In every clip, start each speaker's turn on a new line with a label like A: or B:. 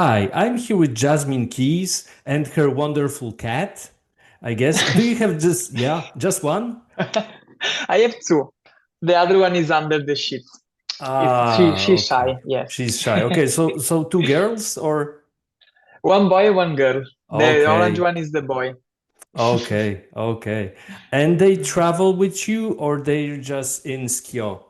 A: Hi, I'm here with Jasmine Keys and her wonderful cat, I guess. Do you have just, yeah, just one?
B: I have two. The other one is under the sheet. She's
A: Okay.
B: shy, yes.
A: She's shy. Okay, so two girls or
B: One boy, one girl. The orange
A: okay.
B: one is the boy.
A: Okay. And they travel with you or they're just in Schio?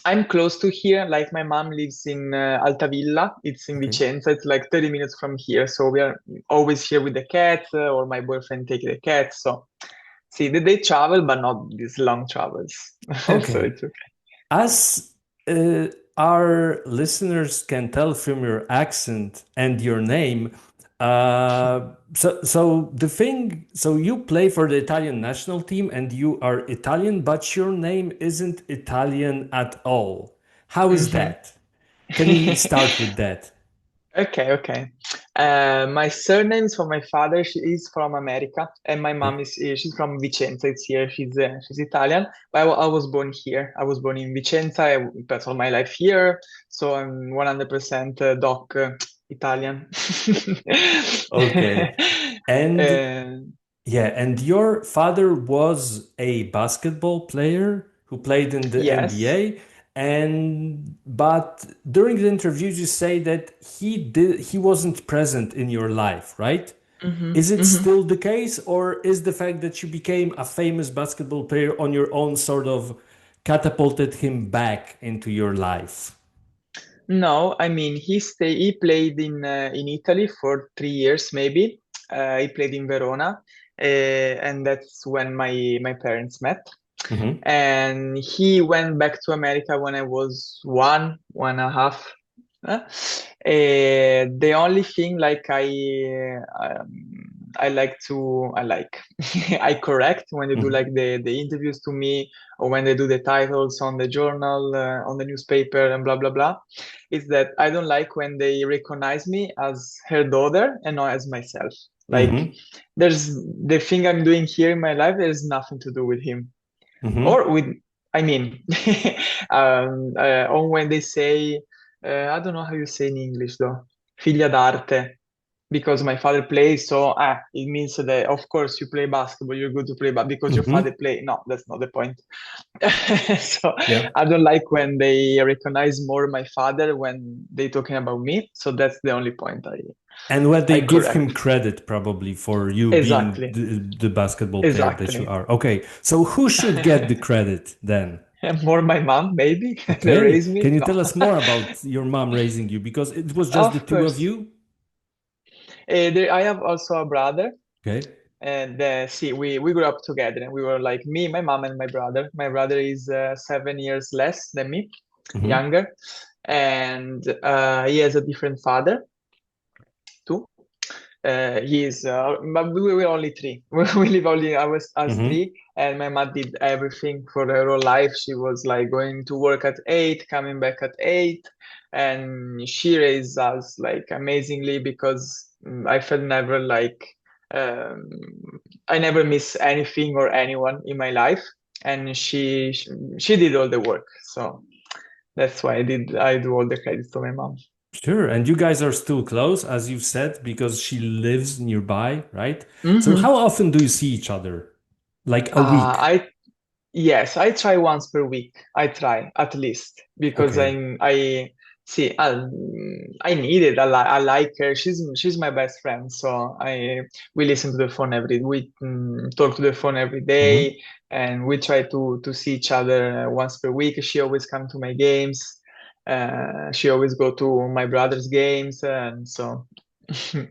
B: I'm close to here. Like my mom lives in Altavilla. It's in
A: Okay.
B: Vicenza. It's like 30 minutes from here. So we are always here with the cat, or my boyfriend take the cat. So see, they travel, but not these long travels. So
A: Okay.
B: it's okay.
A: As our listeners can tell from your accent and your name, so you play for the Italian national team and you are Italian, but your name isn't Italian at all. How is
B: Mhm.
A: that? Can we start with that?
B: Okay. My surname is from my father. She is from America, and my
A: Okay.
B: mom is she's from Vicenza. It's here. She's Italian, but I was born here. I was born in Vicenza. I spent all my life here, so I'm 100% doc Italian.
A: Okay. And
B: Uh,
A: yeah, and your father was a basketball player who played in the
B: yes.
A: NBA, and but during the interviews you say that he wasn't present in your life, right? Is it
B: Hmm.
A: still the case, or is the fact that you became a famous basketball player on your own sort of catapulted him back into your life?
B: No, I mean he played in Italy for 3 years maybe. He played in Verona, and that's when my parents met.
A: Hmm.
B: And he went back to America when I was one and a half. The only thing like I like I correct when they do
A: Hmm.
B: like the interviews to me or when they do the titles on the journal on the newspaper and blah blah blah is that I don't like when they recognize me as her daughter and not as myself. Like
A: Hmm.
B: there's the thing I'm doing here in my life has nothing to do with him
A: Hmm.
B: or with I mean or when they say I don't know how you say in English though, figlia d'arte, because my father plays, so it means that of course you play basketball, you're good to play, but because your father
A: Hmm.
B: play, no, that's not the point. So
A: Yeah.
B: I don't like when they recognize more my father when they talking about me. So that's the only point
A: And when
B: I
A: they give him
B: correct.
A: credit, probably for you being
B: Exactly,
A: the basketball player that you
B: exactly.
A: are. Okay, so who should get the credit then?
B: And more my mom, maybe they
A: Okay,
B: raised me.
A: can you
B: No,
A: tell us more about your mom raising you? Because it was just the
B: of
A: two of
B: course.
A: you?
B: I have also a brother.
A: Okay.
B: And see, we grew up together, and we were like me, my mom, and my brother. My brother is 7 years less than me,
A: Hmm.
B: younger, and he has a different father too. But we were only three. We live only us
A: Hmm.
B: three, and my mom did everything for her whole life. She was like going to work at 8, coming back at 8, and she raised us like amazingly because I felt never like um, I never miss anything or anyone in my life, and she did all the work. So that's why I do all the credit to my mom.
A: Sure. And you guys are still close, as you said, because she lives nearby, right? So
B: Hmm.
A: how often do you see each other? Like a week?
B: I Yes, I try once per week. I try at least because
A: Okay.
B: I see I need it. I like her. She's my best friend. So I we listen to the phone we talk to the phone every
A: Hmm.
B: day, and we try to see each other once per week. She always come to my games. She always go to my brother's games, and so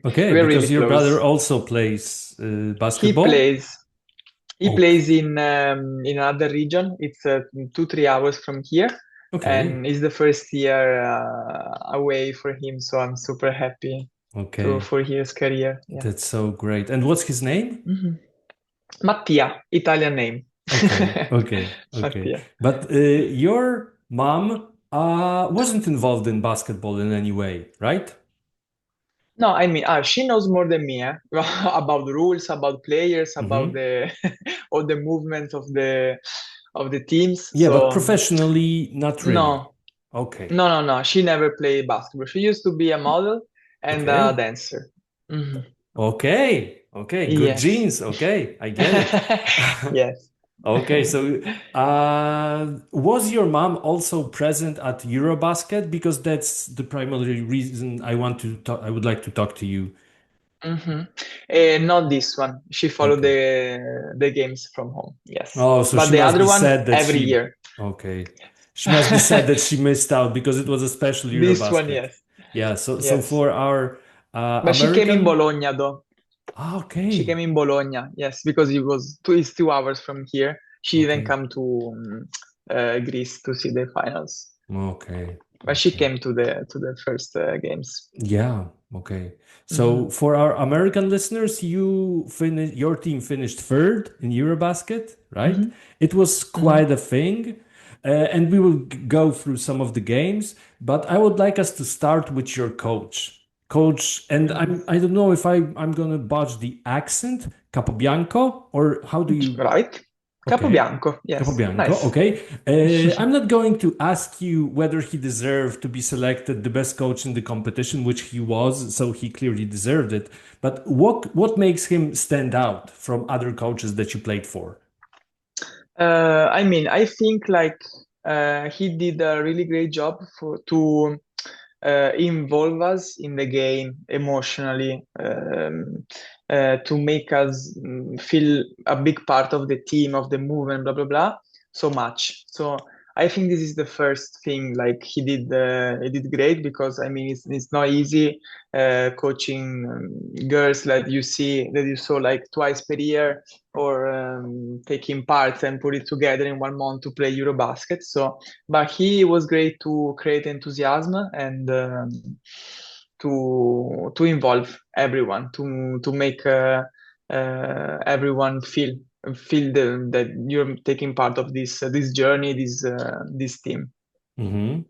A: Okay,
B: we're really
A: because your brother
B: close.
A: also plays
B: He
A: basketball.
B: plays. He
A: Okay.
B: plays in another region. It's 2-3 hours from here,
A: Okay.
B: and it's the first year away for him. So I'm super happy to
A: Okay.
B: for his career. Yeah.
A: That's so great. And what's his name?
B: Mhm. Mattia, Italian name.
A: Okay.
B: Mattia.
A: But your mom wasn't involved in basketball in any way, right?
B: No, I mean, she knows more than me about the rules, about players, about
A: Hmm.
B: the all the movements of the teams.
A: Yeah, but
B: So
A: professionally, not really.
B: no,
A: Okay.
B: no. She never played basketball. She used to be a model, and a
A: Okay.
B: dancer. Mhm.
A: Okay. Okay. Good
B: Yes.
A: genes. Okay. I get it.
B: Yes.
A: Okay. So, was your mom also present at EuroBasket? Because that's the primary reason I want to talk, I would like to talk to you.
B: hmm Not this one. She followed
A: Okay.
B: the games from home. Yes,
A: Oh, so
B: but
A: she
B: the
A: must
B: other
A: be
B: one
A: sad that
B: every
A: she,
B: year.
A: okay.
B: Yes.
A: She must be sad that she missed out because it was a special
B: This one,
A: EuroBasket.
B: yes,
A: Yeah, so
B: yes.
A: for our
B: But she came in
A: American,
B: Bologna though. She came
A: okay,
B: in Bologna, yes, because it's 2 hours from here. She didn't
A: okay,
B: come to Greece to see the finals,
A: okay,
B: but she
A: okay.
B: came to the first games.
A: Yeah, okay. So
B: hmm
A: for our American listeners, your team finished third in EuroBasket, right?
B: hmm
A: It was
B: hmm
A: quite a thing. And we will go through some of the games, but I would like us to start with your coach. Coach, and I don't know if I'm gonna botch the accent, Capobianco, or how do you
B: Right?
A: okay.
B: Capobianco, yes,
A: Capobianco,
B: nice.
A: okay. I'm not going to ask you whether he deserved to be selected the best coach in the competition, which he was, so he clearly deserved it. But what makes him stand out from other coaches that you played for?
B: I mean, I think like he did a really great job to involve us in the game emotionally, to make us feel a big part of the team, of the movement, blah blah blah, so much. So I think this is the first thing like he did great because I mean it's not easy coaching girls that you saw like twice per year or taking part and put it together in 1 month to play Eurobasket. So but he was great to create enthusiasm and to involve everyone to make everyone feel that you're taking part of this journey, this team.
A: Hmm.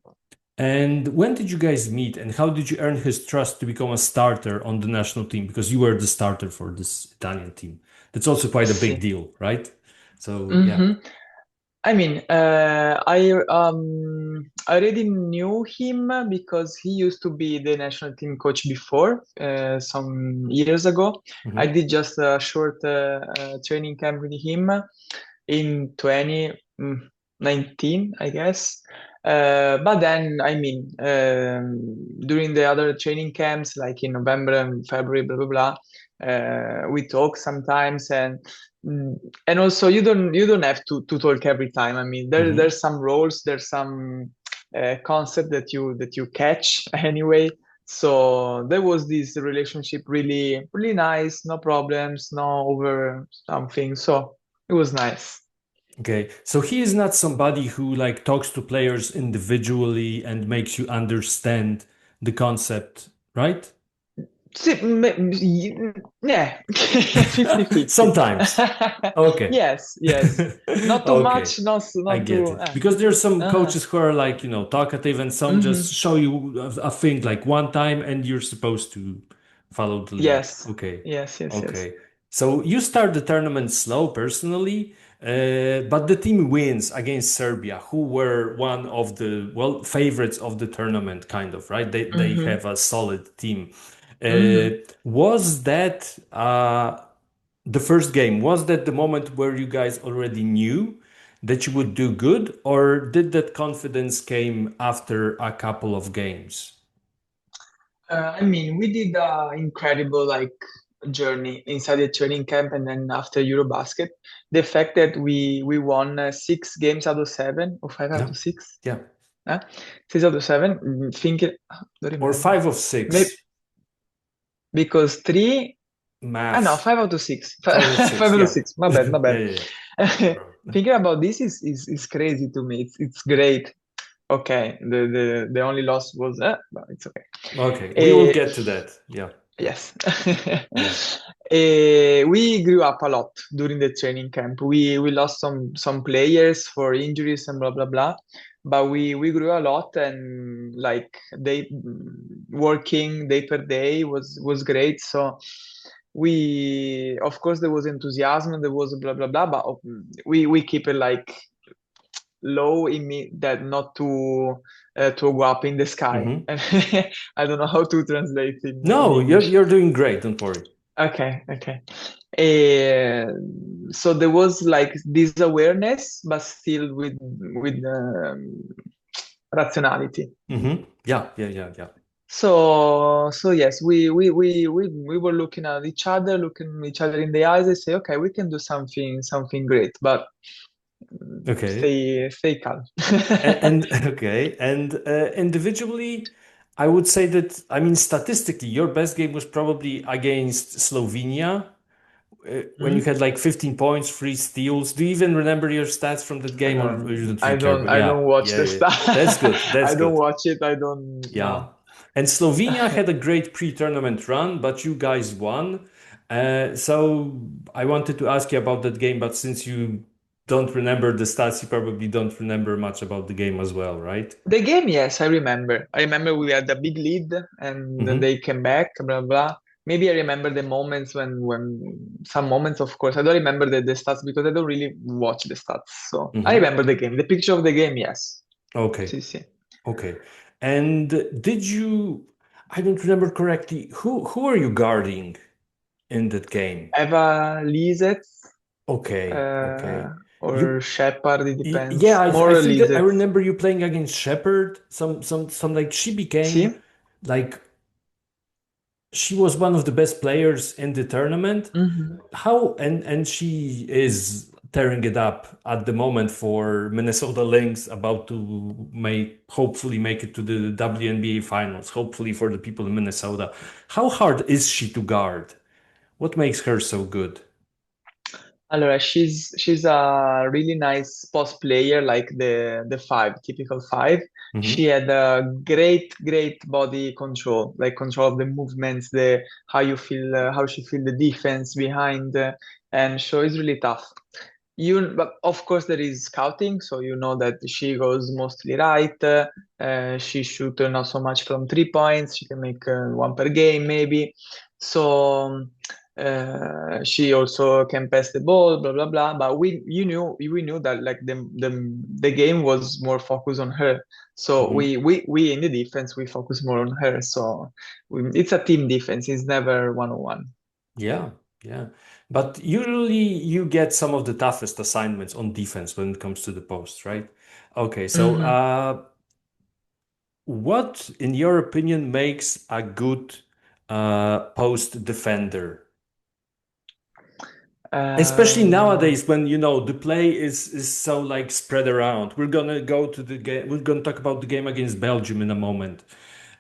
A: And when did you guys meet, and how did you earn his trust to become a starter on the national team? Because you were the starter for this Italian team. That's also quite a big
B: Sì.
A: deal, right? So yeah.
B: Mhm. I mean, I already knew him because he used to be the national team coach before, some years ago. I
A: Hmm.
B: did just a short training camp with him in 2019, I guess. But then, I mean, during the other training camps, like in November and February, blah blah blah, we talk sometimes, mm, and also you don't have to talk every time. I mean,
A: Hmm.
B: there's some roles, there's some concept that you catch anyway. So there was this relationship really really nice, no problems, no over something. So it was nice.
A: Okay, so he is not somebody who like talks to players individually and makes you understand the concept, right?
B: Sì, yeah, 50-50.
A: Sometimes. Okay.
B: Yes, yes. Not too
A: Okay.
B: much, not
A: I
B: not
A: get
B: too.
A: it. Because there's some
B: Uh-huh.
A: coaches who are like, talkative and some just
B: hmm
A: show you a thing like one time and you're supposed to follow the lead.
B: Yes,
A: Okay.
B: yes, yes, yes.
A: Okay. So you start the tournament slow personally, but the team wins against Serbia, who were one of the, well, favorites of the tournament, kind of, right? They
B: hmm
A: have a solid team.
B: hmm
A: Was that the first game? Was that the moment where you guys already knew that you would do good, or did that confidence came after a couple of games?
B: I mean, we did an incredible like journey inside the training camp and then after EuroBasket. The fact that we won 6 games out of 7 or 5 out
A: Yeah.
B: of 6,
A: Yeah.
B: eh? 6 out of 7. Think don't
A: Or
B: remember.
A: five of
B: Maybe
A: six.
B: because three. Ah no,
A: Math.
B: 5 out of 6.
A: Five of
B: Five
A: six.
B: out of
A: Yeah.
B: six. My bad, my
A: Yeah.
B: bad.
A: Yeah. Yeah.
B: Thinking about this is crazy to me. It's great. Okay, the only loss was but it's okay.
A: Okay. We will
B: Eh,
A: get to that. Yeah. Yeah.
B: yes.
A: Yeah.
B: We grew up a lot during the training camp. We lost some players for injuries and blah blah blah, but we grew a lot and like they working day per day was great. So we of course there was enthusiasm, there was blah blah blah, but we keep it low, it means that not to go up in the sky.
A: Hmm.
B: And I don't know how to translate in
A: No, you're
B: English.
A: you're doing great. Don't worry.
B: Okay, okay. Eh, so there was like this awareness, but still with rationality.
A: Yeah, yeah, yeah, yeah.
B: So yes, we were looking at each other, looking each other in the eyes, and say, okay, we can do something great, but
A: Okay.
B: stay calm.
A: And okay, and individually, I would say that, I mean, statistically, your best game was probably against Slovenia, when you
B: Hmm?
A: had like 15 points, three steals. Do you even remember your stats from that game, or you don't really care? But
B: I
A: yeah,
B: don't watch
A: yeah,
B: the
A: yeah.
B: stuff.
A: That's good. That's
B: I don't
A: good.
B: watch it. I don't
A: Yeah.
B: know.
A: And Slovenia had a great pre-tournament run, but you guys won. So I wanted to ask you about that game, but since you don't remember the stats, you probably don't remember much about the game as well, right?
B: The game, yes, I remember. I remember we had a big lead and then
A: Mm-hmm.
B: they came back, blah blah. Maybe I remember the moments when some moments, of course. I don't remember the stats because I don't really watch the stats. So I
A: Mm-hmm.
B: remember the game. The picture of the game, yes.
A: Okay.
B: See, see.
A: Okay. And did you, I don't remember correctly, who are you guarding in that game?
B: Eva Lizet
A: Okay. Okay.
B: or
A: You
B: Shepard, it
A: Yeah,
B: depends.
A: I
B: More
A: think I
B: Lizet.
A: remember you playing against Shepard. Some like she became
B: See?
A: like she was one of the best players in the tournament.
B: Hmm.
A: How and she is tearing it up at the moment for Minnesota Lynx, about to hopefully make it to the WNBA finals, hopefully for the people in Minnesota. How hard is she to guard? What makes her so good?
B: Allora, she's a really nice post player, like the five, typical five. She
A: Hmm.
B: had a great body control, like control of the movements, the how you feel, how she feel the defense behind, and so it's really tough. But of course there is scouting, so you know that she goes mostly right. She shoot not so much from 3 points. She can make one per game maybe. So she also can pass the ball, blah blah blah. But we knew that like the game was more focused on her. So
A: Hmm.
B: we in the defense we focus more on her. So it's a team defense. It's never 1-on-1.
A: Yeah, yeah. But usually you get some of the toughest assignments on defense when it comes to the post, right? Okay, so
B: Hmm.
A: what, in your opinion, makes a good post defender? Especially
B: Um,
A: nowadays when the play is so like spread around. We're gonna go to the game. We're gonna talk about the game against Belgium in a moment,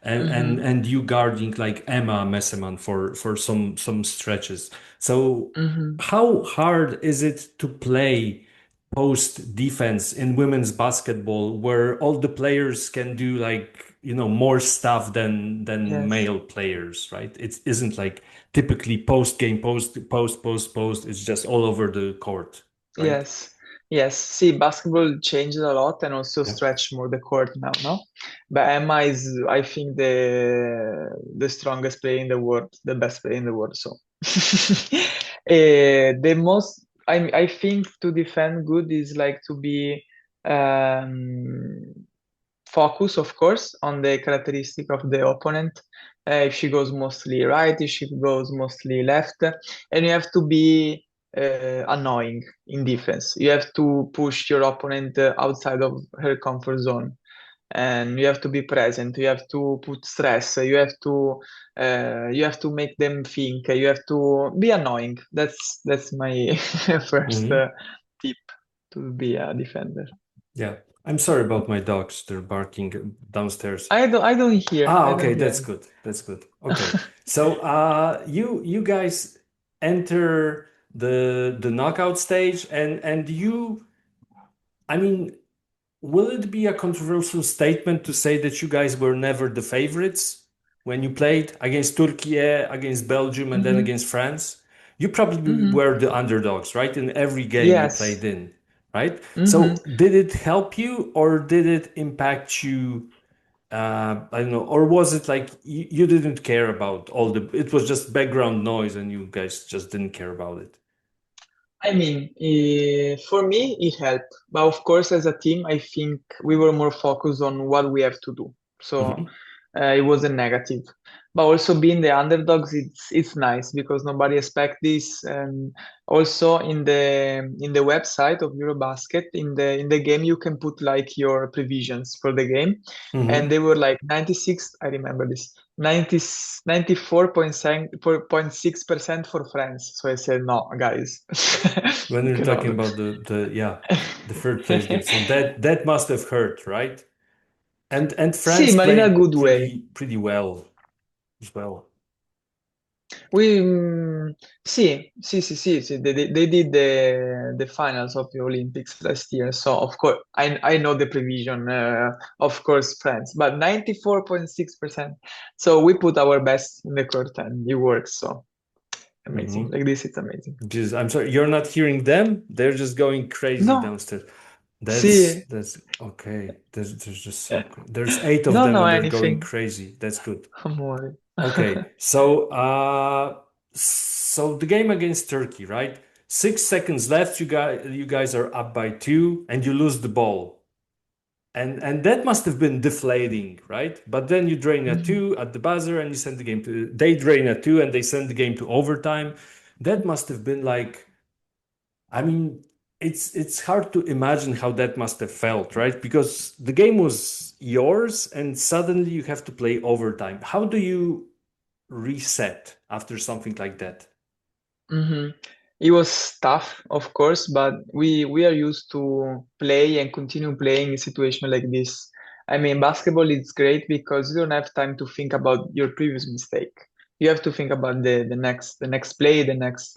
A: and and
B: mhm,
A: and you guarding like Emma Meesseman for some stretches. So
B: mhm.
A: how hard is it to play post defense in women's basketball where all the players can do like more stuff than
B: Yes,
A: male players, right? It isn't like typically post game, post. It's just all over the court, right?
B: yes, yes. See, basketball changed a lot and also
A: Yeah.
B: stretch more the court now, no? But Emma is, I think, the strongest player in the world, the best player in the world. So, the most I think to defend good is like to be um, focus, of course, on the characteristic of the opponent. If she goes mostly right, if she goes mostly left, and you have to be annoying in defense. You have to push your opponent outside of her comfort zone, and you have to be present. You have to put stress. You have to make them think. You have to be annoying. That's my first
A: Hmm.
B: tip to be a defender.
A: Yeah. I'm sorry about my dogs. They're barking downstairs.
B: I don't hear.
A: Ah,
B: I don't
A: okay, that's
B: hear.
A: good. That's good. Okay. So, you guys enter the knockout stage, and I mean, will it be a controversial statement to say that you guys were never the favorites when you played against Turkey, against Belgium, and then
B: Hmm.
A: against France? You probably
B: Hmm.
A: were the underdogs, right? In every game you
B: Yes.
A: played in, right?
B: Hmm.
A: So did it help you or did it impact you? I don't know, or was it like you didn't care about it was just background noise and you guys just didn't care about it?
B: I mean, for me, it helped. But of course, as a team, I think we were more focused on what we have to do. So
A: Hmm.
B: it was a negative. But also being the underdogs, it's nice because nobody expect this. And also in the website of EuroBasket, in the game, you can put like your previsions for the game, and
A: Hmm.
B: they were like 96. I remember this. 90, 94.6% for France. So I said, no, guys,
A: When
B: you
A: you're talking
B: cannot.
A: about the third place game, so that must have hurt, right? And
B: Sì,
A: France
B: ma in a
A: played
B: good way.
A: pretty well as well.
B: We, sì, they did the finals of the Olympics last year. So, of course, I know the prevision, of course, France, but 94.6%. So we put our best in the court and it works. So amazing.
A: Hmm.
B: Like this, it's amazing.
A: Just, I'm sorry, you're not hearing them. They're just going crazy
B: No,
A: downstairs.
B: sì,
A: That's okay. There's just so there's eight of
B: no,
A: them
B: no,
A: and they're going
B: anything.
A: crazy. That's good.
B: Amore.
A: Okay, so the game against Turkey, right? 6 seconds left. You guys are up by two, and you lose the ball, and that must have been deflating, right? But then you drain a
B: Mhm.
A: two at the buzzer, and you send the game to. They drain a two, and they send the game to overtime. That must have been like, I mean, it's hard to imagine how that must have felt, right? Because the game was yours, and suddenly you have to play overtime. How do you reset after something like that?
B: hmm It was tough, of course, but we are used to play and continue playing in situation like this. I mean, basketball is great because you don't have time to think about your previous mistake. You have to think about the next play, the next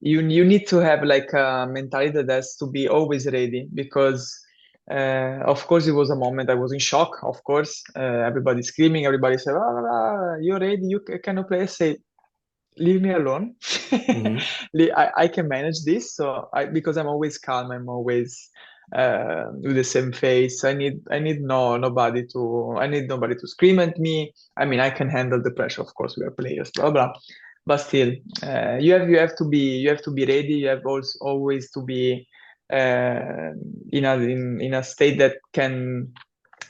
B: you need to have like a mentality that has to be always ready because of course it was a moment I was in shock. Of course, everybody screaming, everybody said, ah, you're ready, you cannot play. I say, leave me alone.
A: Hmm.
B: I can manage this. So because I'm always calm, I'm always with the same face. I need nobody to scream at me. I mean, I can handle the pressure. Of course, we are players, blah blah. But still, you have to be ready. You have also always to be in a state that can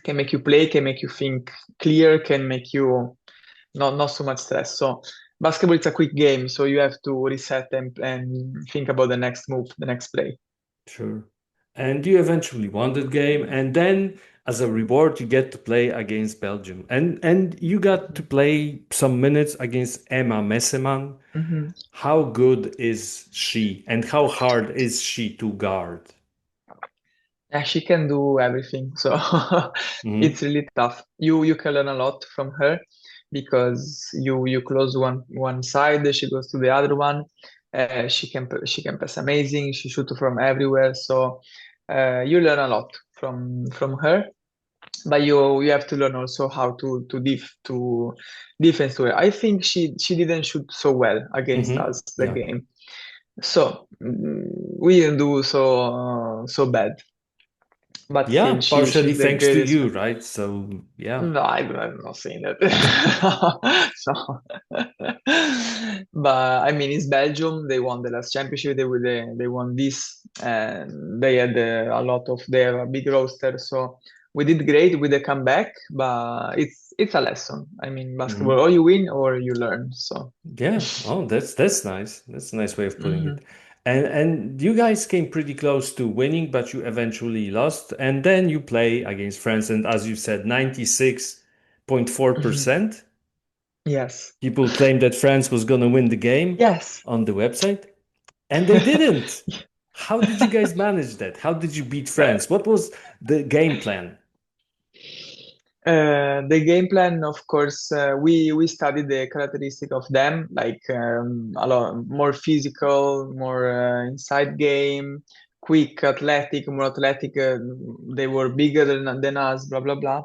B: make you play, can make you think clear, can make you not so much stress. So basketball is a quick game, so you have to reset and think about the next move, the next play.
A: Sure. And you eventually won that game, and then as a reward, you get to play against Belgium, and you got to play some minutes against Emma Meesseman.
B: Mhm.
A: How good is she, and how hard is she to guard?
B: Yeah, she can do everything, so
A: Hmm.
B: it's really tough. You can learn a lot from her because you close one side, she goes to the other one. She can pass amazing. She shoot from everywhere, so you learn a lot from her. But you have to learn also how to defense to her. I think she didn't shoot so well against
A: Hmm.
B: us the
A: Yeah.
B: game, so we didn't do so bad. But
A: Yeah,
B: still,
A: partially
B: she's the
A: thanks to
B: greatest
A: you,
B: one.
A: right? So yeah.
B: No, I'm not saying that. So, but I mean, it's Belgium. They won the last championship. They won this, and they had a lot of their big roster. So we did great with the comeback. But it's a lesson. I mean, basketball,
A: Mhm.
B: or you win or you learn. So.
A: Yeah. Oh, that's nice. That's a nice way of putting it.
B: Mhm.
A: And you guys came pretty close to winning, but you eventually lost. And then you play against France, and as you said,
B: Mhm.
A: 96.4%
B: Yes.
A: people claim that France was gonna win the game
B: Yes.
A: on the website, and they didn't. How did you guys manage that? How did you beat
B: Uh,
A: France? What was the game plan?
B: the game plan, of course, we studied the characteristic of them, like a lot more physical, more inside game, quick, athletic, more athletic. They were bigger than us, blah blah blah.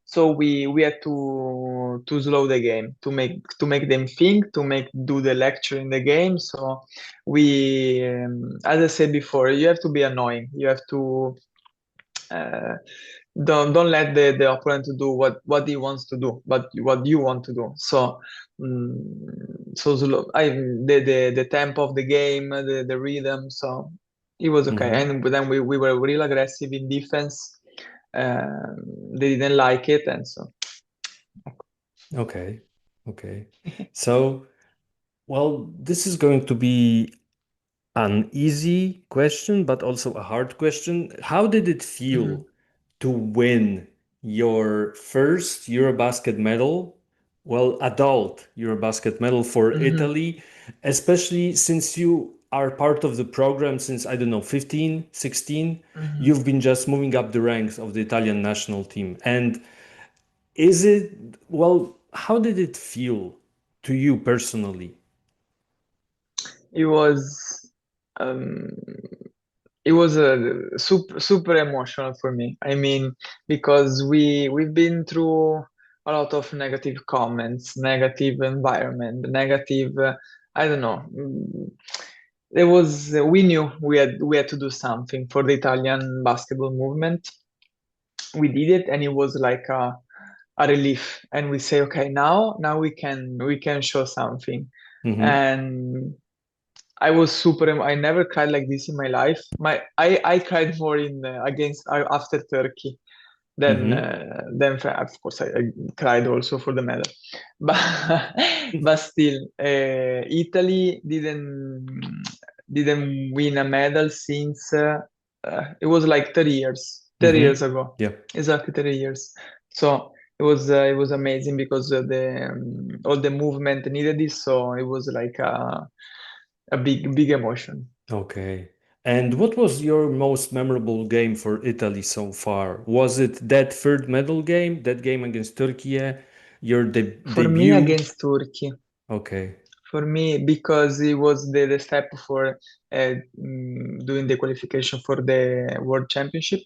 B: So we had to slow the game to make them think, to make do the lecture in the game. So as I said before, you have to be annoying. You have to. Uh, don't let the opponent to do what he wants to do, but what you want to do. So the tempo of the game, the rhythm, so it was okay.
A: Hmm.
B: And then we were real aggressive in defense. They didn't like it, and so
A: Okay. Okay. So, well, this is going to be an easy question, but also a hard question. How did it
B: Mhm,
A: feel to win your first EuroBasket medal? Well, adult EuroBasket medal for
B: mhm,
A: Italy, especially since you are part of the program since, I don't know, 15, 16.
B: mhm.
A: You've been just moving up the ranks of the Italian national team. And is it, well, how did it feel to you personally?
B: It was um, it was super emotional for me. I mean, because we've been through a lot of negative comments, negative environment, negative. I don't know. There was we knew we had to do something for the Italian basketball movement. We did it, and it was like a relief. And we say, okay, now we can show something.
A: Hmm.
B: And I was I never cried like this in my life. I cried more in against after Turkey than
A: Hmm.
B: of course I cried also for the medal, but but still Italy didn't win a medal since it was like 30 years, 30
A: Hmm.
B: years ago,
A: Yeah.
B: exactly 30 years. So it was amazing because the all the movement needed this, so it was like a big emotion.
A: Okay. And what was your most memorable game for Italy so far? Was it that third medal game, that game against Turkey, your
B: For me,
A: debut?
B: against Turkey.
A: Okay.
B: For me, because it was the step for doing the qualification for the World Championship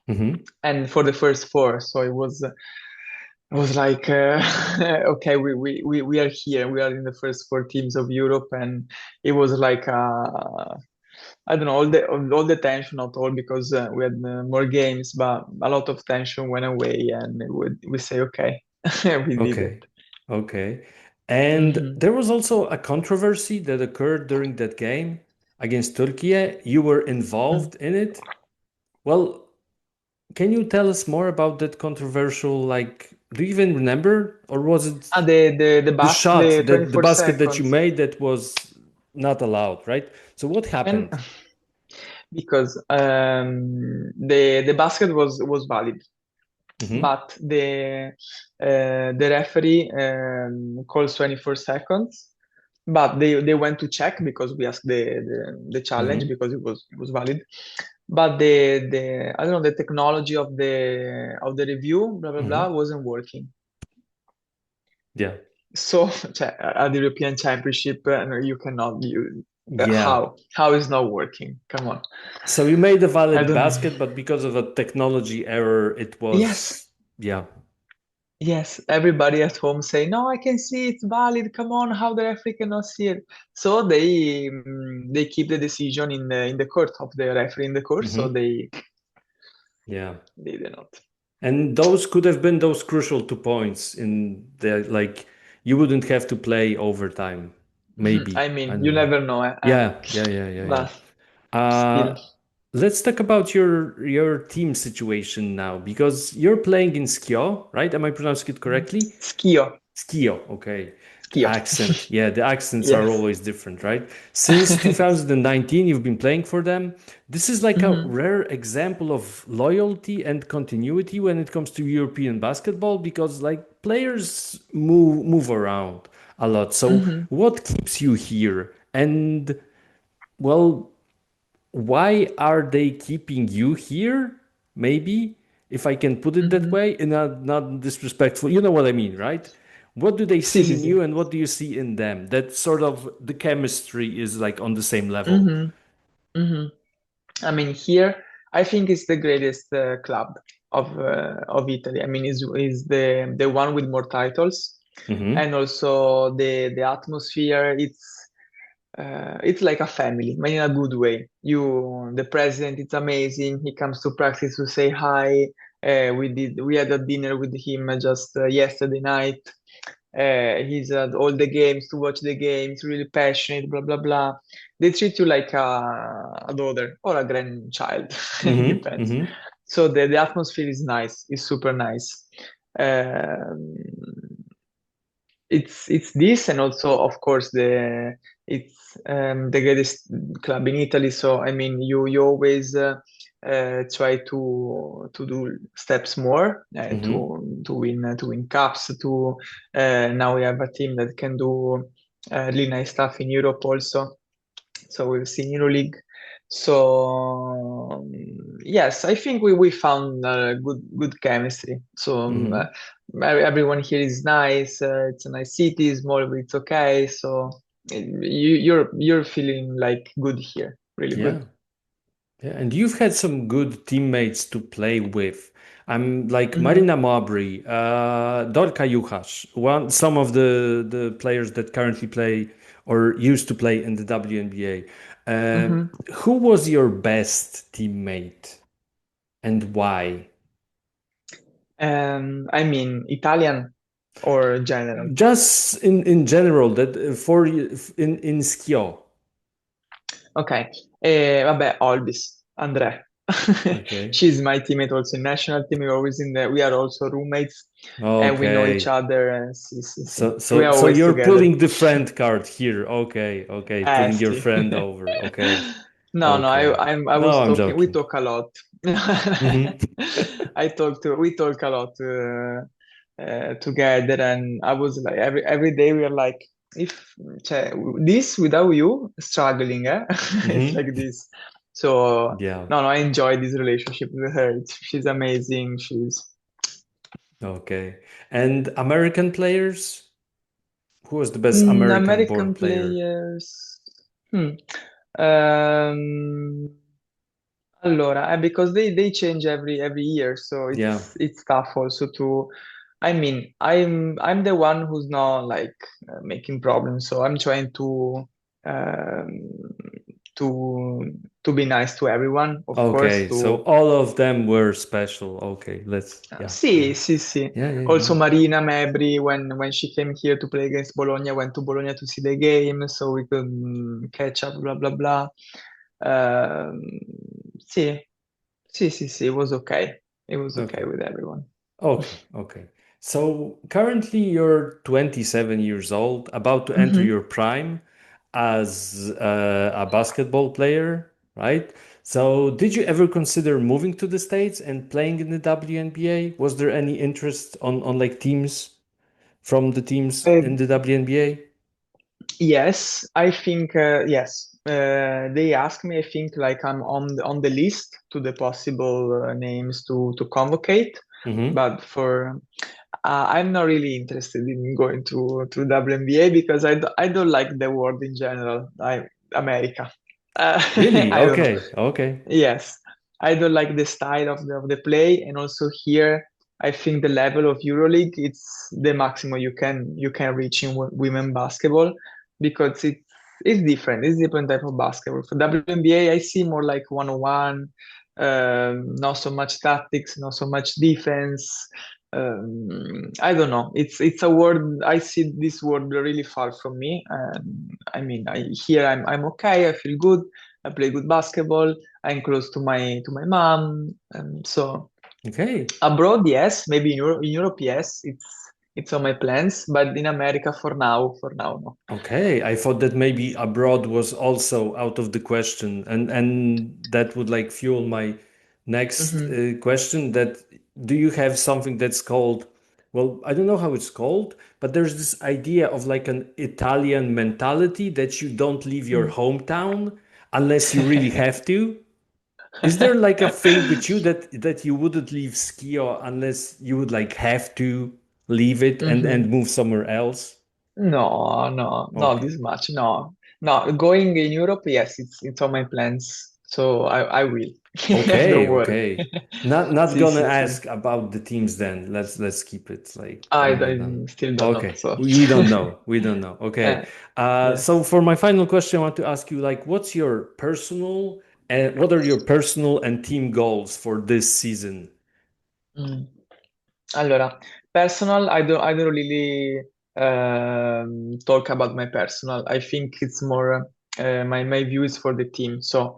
A: Hmm.
B: and for the first four. So it was like okay, we are here. We are in the first four teams of Europe, and it was like I don't know, all the tension, not all because we had more games, but a lot of tension went away, and we say okay, we did it.
A: Okay. Okay. And
B: Hmm.
A: there was also a controversy that occurred during that game against Turkey. You were involved in it. Well, can you tell us more about that controversial, like, do you even remember? Or was it
B: Ah,
A: the shot,
B: the
A: that the
B: 24
A: basket that you
B: seconds.
A: made that was not allowed, right? So what
B: And
A: happened?
B: because the basket was valid,
A: Hmm.
B: but the referee calls 24 seconds, but they went to check because we asked the challenge
A: Hmm.
B: because it was valid. But the I don't know, the technology of the review, blah blah blah,
A: Hmm.
B: wasn't working.
A: Yeah.
B: So cioè, at the European Championship, no, you cannot you
A: Yeah.
B: how is not working? Come on.
A: So you made a
B: I
A: valid
B: don't.
A: basket, but because of a technology error, it
B: Yes,
A: was, yeah.
B: yes. Everybody at home say, "No, I can see it's valid. Come on, how the referee cannot see it?" So they keep the decision in the court of the referee in the court. So
A: Hmm.
B: they
A: Yeah.
B: they did not.
A: And those could have been those crucial 2 points in the, like, you wouldn't have to play overtime.
B: I
A: Maybe. I
B: mean, you
A: don't know.
B: never know.
A: Yeah, yeah, yeah, yeah, yeah.
B: But
A: Uh,
B: still,
A: let's talk about your team situation now because you're playing in Skio, right? Am I pronouncing it correctly?
B: Schio,
A: Skio, okay. The
B: Schio.
A: accent. Yeah, the accents are
B: Yes.
A: always different, right? Since 2019, you've been playing for them. This is like a
B: Hmm.
A: rare example of loyalty and continuity when it comes to European basketball because like players move around a lot. So
B: Hmm.
A: what keeps you here? And well, why are they keeping you here? Maybe, if I can put it that
B: Hmm.
A: way, in a not disrespectful, you know what I mean, right? What do they
B: Sì,
A: see
B: sì,
A: in
B: sì.
A: you and what do you see in them? That sort of the chemistry is like on the same level.
B: Hmm. Hmm. I mean, here I think it's the greatest club of Italy. I mean, is the one with more titles,
A: Mm-hmm.
B: and also the atmosphere. It's like a family, but in a good way. The president, it's amazing. He comes to practice to say hi. We had a dinner with him just yesterday night. He's at all the games to watch the games, really passionate, blah blah blah. They treat you like a daughter or a grandchild. It
A: Mm-hmm.
B: depends.
A: Mm-hmm.
B: So the atmosphere is nice, it's super nice. Um, it's this, and also of course it's the greatest club in Italy. So I mean, you always try to do steps more
A: Mm-hmm.
B: to win cups. To Now we have a team that can do really nice stuff in Europe also. So we've seen EuroLeague. So yes, I think we found good chemistry. So
A: Mm-hmm.
B: everyone here is nice. It's a nice city, small, but it's okay. So you're feeling like good here, really good.
A: Yeah. Yeah, and you've had some good teammates to play with. I'm like
B: Hmm.
A: Marina Mabry, Dorka Juchas, some of the players that currently play or used to play in the WNBA.
B: Hmm.
A: Who was your best teammate and why?
B: I mean, Italian or general.
A: Just in general, that for you in Schio.
B: Ok, vabbè, Olbis, Andrea.
A: Okay.
B: She's my teammate also in national team. We are also roommates and we know each
A: Okay.
B: other. Sì, sì, sì.
A: So
B: We
A: so
B: are
A: so
B: always
A: you're
B: together.
A: pulling the friend card here. Okay, okay, pulling your
B: Sì.
A: friend over. Okay,
B: No, no,
A: okay.
B: I
A: No,
B: was
A: I'm
B: talking, we
A: joking.
B: talk a lot.
A: Hmm.
B: We talk a lot together, and I was like, every day we are like, if cioè, this without you, struggling, eh? It's
A: Hmm.
B: like this. So,
A: Yeah.
B: no, no, I enjoy this relationship with her. She's amazing.
A: Okay. And American players? Who was the best American born
B: American
A: player?
B: players. Hmm. Um, Allora, because they change every year, so
A: Yeah.
B: it's tough also to. I mean, I'm the one who's not like making problems, so I'm trying um, to be nice to everyone, of course.
A: Okay. So all of them were special. Okay. Yeah,
B: Sì,
A: yeah.
B: sì, sì.
A: Yeah, yeah, yeah.
B: Also Marina Mabry, when she came here to play against Bologna, went to Bologna to see the game, so we could catch up, blah blah blah. Um, sì, sì, sì, sì, it was okay. It was okay
A: Okay.
B: with everyone.
A: Okay, okay. So currently you're 27 years old, about to enter
B: Mhm.
A: your prime as a basketball player, right? So did you ever consider moving to the States and playing in the WNBA? Was there any interest on like teams from the teams in the WNBA?
B: Yes, I think yes. They asked me. I think like I'm on the list to the possible names to convocate,
A: Mm-hmm.
B: but for I'm not really interested in going to WNBA because I don't like the word in general. America.
A: Really?
B: I don't know.
A: Okay, okay,
B: Yes, I don't like the style of the play, and also here I think the level of EuroLeague it's the maximum you can reach in women basketball because it's different. It's different type of basketball. For WNBA, I see more like 1-on-1, not so much tactics, not so much defense. I don't know. It's a word I see this word really far from me. I mean, here I'm okay. I feel good. I play good basketball. I'm close to my mom. So
A: okay.
B: abroad, yes, maybe in Europe, yes, it's on my plans. But in America, for now, no.
A: Okay, I thought that maybe abroad was also out of the question, and that would like fuel my next
B: Hmm.
A: question. That do you have something that's called, well, I don't know how it's called, but there's this idea of like an Italian mentality that you don't leave your hometown unless you really have to. Is there like a thing with you that you wouldn't leave Skio unless you would like have to leave it and
B: Hmm.
A: move somewhere else?
B: No, no, not
A: Okay.
B: this much. No, no. Going in Europe, yes, it's on my plans. So I will. Don't
A: Okay,
B: worry.
A: okay. Not
B: Sì,
A: gonna
B: sì, sì.
A: ask about the teams then. Let's keep it like on the.
B: I still don't know.
A: Okay,
B: So,
A: we don't know. We don't know. Okay. So
B: yes.
A: for my final question, I want to ask you like, what's your personal and what are your personal and team goals for this season?
B: Mm. Allora, personal, I don't really talk about my personal. I think it's more my view is for the team. So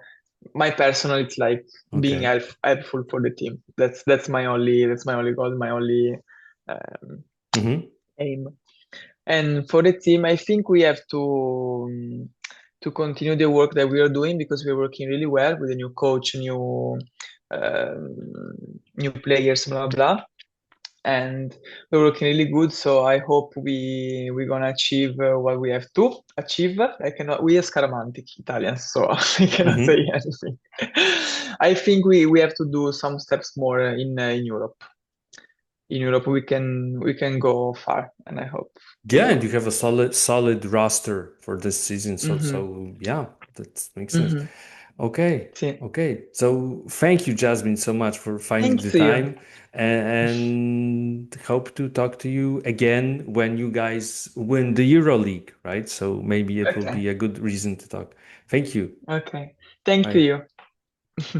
B: my personal, it's like being
A: Okay.
B: helpful for the team. That's my only goal, my only um,
A: Hmm.
B: aim. And for the team, I think we have to continue the work that we are doing because we're working really well with a new coach, new players, blah blah, and we're working really good. So I hope we're gonna achieve what we have to achieve. I cannot. We are scaramantic Italians, so I cannot say
A: Hmm.
B: anything. I think we have to do some steps more in Europe. In Europe, we can go far, and I hope we
A: Yeah, and
B: will.
A: you have a solid roster for this season. So
B: Hmm.
A: yeah, that makes sense.
B: Hmm.
A: Okay.
B: See,
A: Okay. So thank you, Jasmine, so much for finding
B: thanks
A: the
B: to you.
A: time, and hope to talk to you again when you guys win the Euro League, right? So maybe it will
B: Okay,
A: be a good reason to talk. Thank you.
B: okay. Thank
A: Bye.
B: you.